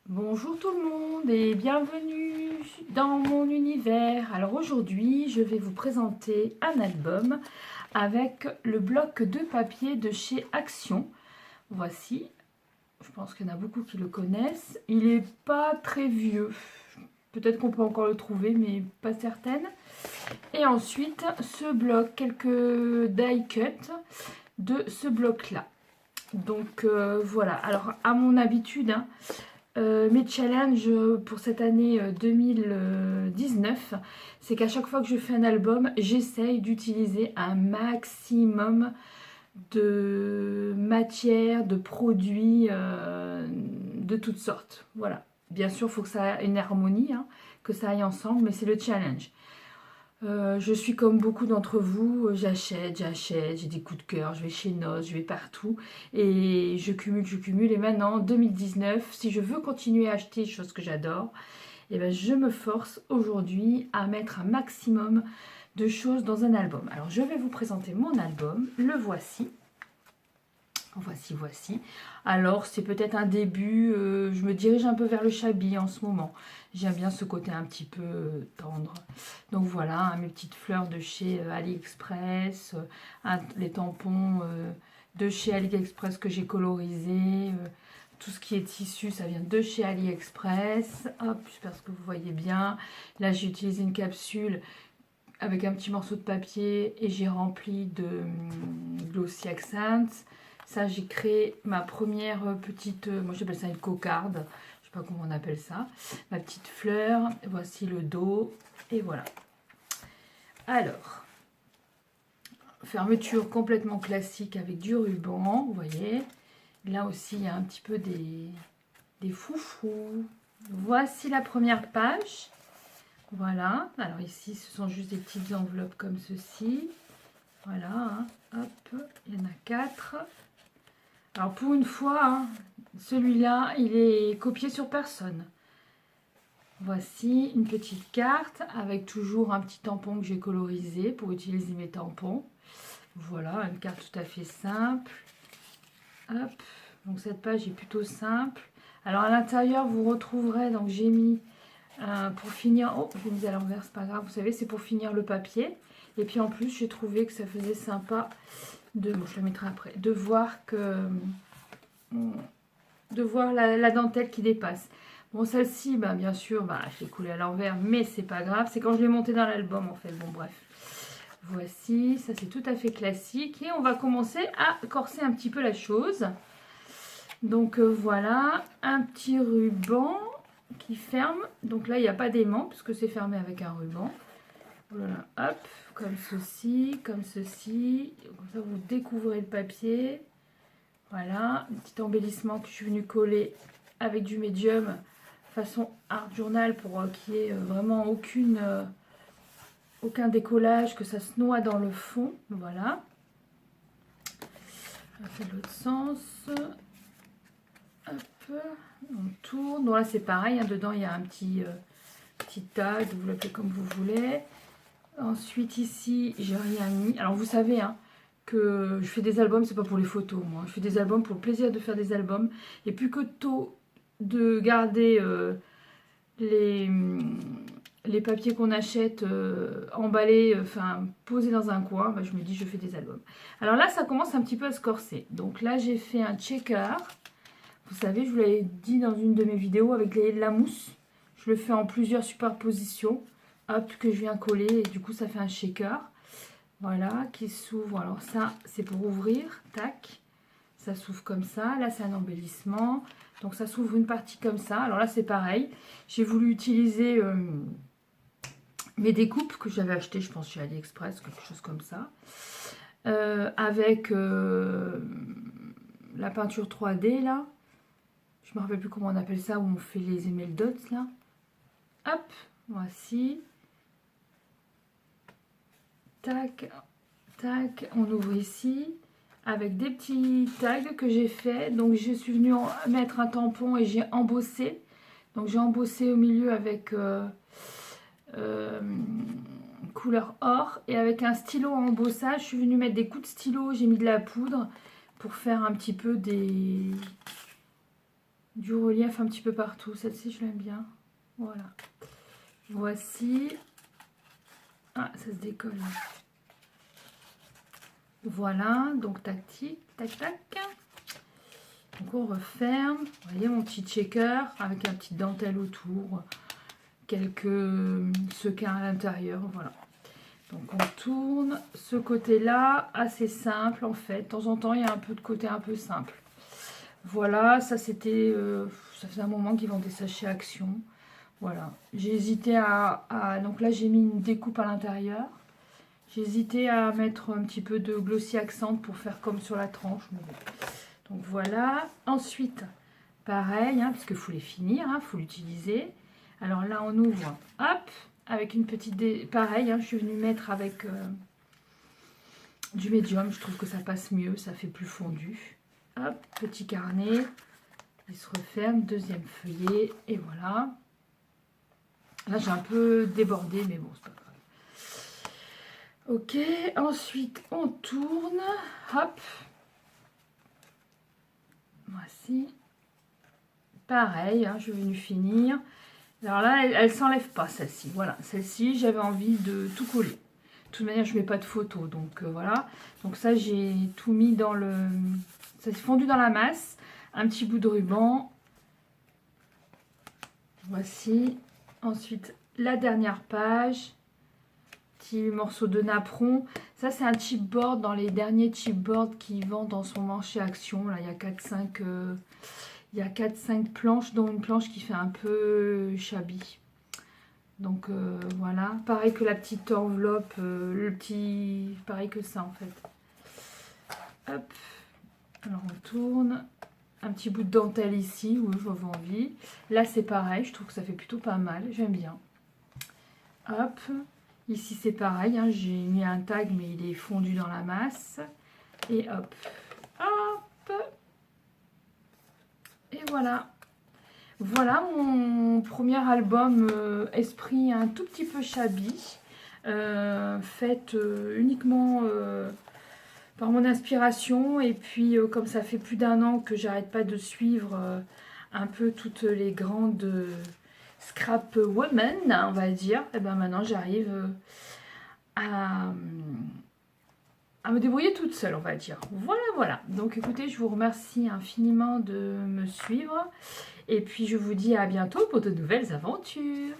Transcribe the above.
Bonjour tout le monde et bienvenue dans mon univers. Alors aujourd'hui, je vais vous présenter un album avec le bloc de papier de chez Action. Voici, je pense qu'il y en a beaucoup qui le connaissent. Il n'est pas très vieux, peut-être qu'on peut encore le trouver, mais pas certaine. Et ensuite, ce bloc, quelques die cuts de ce bloc-là. Donc voilà, alors à mon habitude, mes challenges pour cette année 2019, c'est qu'à chaque fois que je fais un album, j'essaye d'utiliser un maximum de matières, de produits de toutes sortes. Voilà. Bien sûr, il faut que ça ait une harmonie, hein, que ça aille ensemble, mais c'est le challenge. Je suis comme beaucoup d'entre vous, j'achète, j'ai des coups de cœur, je vais chez Noz, je vais partout et je cumule et maintenant 2019, si je veux continuer à acheter, chose que j'adore, et ben je me force aujourd'hui à mettre un maximum de choses dans un album. Alors je vais vous présenter mon album, le voici. Voici. Alors, c'est peut-être un début. Je me dirige un peu vers le shabby en ce moment. J'aime bien ce côté un petit peu tendre. Donc voilà, hein, mes petites fleurs de chez AliExpress. Les tampons de chez AliExpress que j'ai colorisés. Tout ce qui est tissu, ça vient de chez AliExpress. Hop, j'espère que vous voyez bien. Là, j'ai utilisé une capsule avec un petit morceau de papier et j'ai rempli de Glossy Accents. Ça, j'ai créé ma première petite, moi j'appelle ça une cocarde, je sais pas comment on appelle ça, ma petite fleur. Voici le dos et voilà. Alors, fermeture complètement classique avec du ruban, vous voyez. Là aussi, il y a un petit peu des foufous. Voici la première page. Voilà, alors ici, ce sont juste des petites enveloppes comme ceci. Voilà, hein. Hop, il y en a 4. Alors pour une fois, hein, celui-là, il est copié sur personne. Voici une petite carte avec toujours un petit tampon que j'ai colorisé pour utiliser mes tampons. Voilà, une carte tout à fait simple. Hop, donc cette page est plutôt simple. Alors à l'intérieur, vous retrouverez, donc j'ai mis pour finir, oh, je l'ai mis à l'envers, c'est pas grave, vous savez, c'est pour finir le papier. Et puis en plus, j'ai trouvé que ça faisait sympa de, bon, je le mettrai après, de voir la dentelle qui dépasse. Bon, celle-ci, bah, bien sûr, bah, je l'ai coulée à l'envers, mais c'est pas grave. C'est quand je l'ai montée dans l'album, en fait. Bon, bref. Voici, ça c'est tout à fait classique. Et on va commencer à corser un petit peu la chose. Donc voilà, un petit ruban qui ferme. Donc là, il n'y a pas d'aimant, puisque c'est fermé avec un ruban. Voilà, hop, comme ceci, comme ceci. Comme ça, vous découvrez le papier. Voilà, un petit embellissement que je suis venue coller avec du médium façon art journal pour qu'il n'y ait vraiment aucun décollage, que ça se noie dans le fond. Voilà. On fait l'autre sens. Hop, on tourne. Donc là c'est pareil, hein, dedans il y a un petit tag, vous l'appelez comme vous voulez. Ensuite ici j'ai rien mis. Alors vous savez, hein, que je fais des albums, c'est pas pour les photos, moi. Je fais des albums pour le plaisir de faire des albums. Et plus que tôt de garder les papiers qu'on achète emballés, enfin posés dans un coin, bah, je me dis je fais des albums. Alors là, ça commence un petit peu à se corser. Donc là, j'ai fait un checker. Vous savez, je vous l'avais dit dans une de mes vidéos avec la mousse. Je le fais en plusieurs superpositions. Hop, que je viens coller et du coup, ça fait un shaker. Voilà, qui s'ouvre. Alors ça, c'est pour ouvrir. Tac. Ça s'ouvre comme ça. Là, c'est un embellissement. Donc ça s'ouvre une partie comme ça. Alors là, c'est pareil. J'ai voulu utiliser mes découpes que j'avais achetées, je pense, chez AliExpress, quelque chose comme ça. Avec la peinture 3D, là. Je me rappelle plus comment on appelle ça, où on fait les email dots, là. Hop, voici. Tac, tac, on ouvre ici avec des petits tags que j'ai fait. Donc je suis venue mettre un tampon et j'ai embossé. Donc j'ai embossé au milieu avec couleur or et avec un stylo en embossage. Je suis venue mettre des coups de stylo, j'ai mis de la poudre pour faire un petit peu des du relief un petit peu partout. Celle-ci, je l'aime bien. Voilà. Voici. Ah, ça se décolle. Voilà, donc tactique, tac, tac. Donc on referme. Vous voyez mon petit checker avec un petit dentelle autour. Quelques sequins à l'intérieur, voilà. Donc on tourne. Ce côté-là, assez simple en fait. De temps en temps, il y a un peu de côté un peu simple. Voilà, ça c'était... ça faisait un moment qu'ils vendaient ça chez Action. Voilà. J'ai hésité donc là, j'ai mis une découpe à l'intérieur. J'ai hésité à mettre un petit peu de glossy accent pour faire comme sur la tranche. Mais bon. Donc voilà. Ensuite, pareil, hein, parce qu'il faut les finir, il faut l'utiliser. Alors là, on ouvre, hop, avec une petite... Pareil, hein, je suis venue mettre avec du médium. Je trouve que ça passe mieux, ça fait plus fondu. Hop, petit carnet. Il se referme, deuxième feuillet, et voilà. Là, j'ai un peu débordé, mais bon, c'est pas grave. Ok, ensuite, on tourne. Hop. Voici. Pareil, hein, je suis venue finir. Alors là, elle s'enlève pas, celle-ci. Voilà, celle-ci, j'avais envie de tout coller. De toute manière, je mets pas de photo, donc voilà. Donc ça, j'ai tout mis dans le... Ça s'est fondu dans la masse. Un petit bout de ruban. Voici. Ensuite, la dernière page. Petit morceau de napperon. Ça, c'est un chipboard dans les derniers chipboards qui vendent en ce moment chez Action. Là, il y a 4-5... Il y a 4-5 planches, dont une planche qui fait un peu shabby. Donc voilà. Pareil que la petite enveloppe, le petit... Pareil que ça en fait. Hop. Alors on tourne. Un petit bout de dentelle ici, où j'avais envie. Là c'est pareil, je trouve que ça fait plutôt pas mal. J'aime bien. Hop. Ici c'est pareil, hein, j'ai mis un tag mais il est fondu dans la masse. Et hop. Hop. Et voilà. Voilà mon premier album esprit un tout petit peu shabby. Fait uniquement par mon inspiration. Et puis comme ça fait plus d'1 an que j'arrête pas de suivre un peu toutes les grandes scrap women, on va dire. Et ben maintenant j'arrive à me débrouiller toute seule, on va dire. Voilà, voilà. Donc écoutez, je vous remercie infiniment de me suivre. Et puis je vous dis à bientôt pour de nouvelles aventures.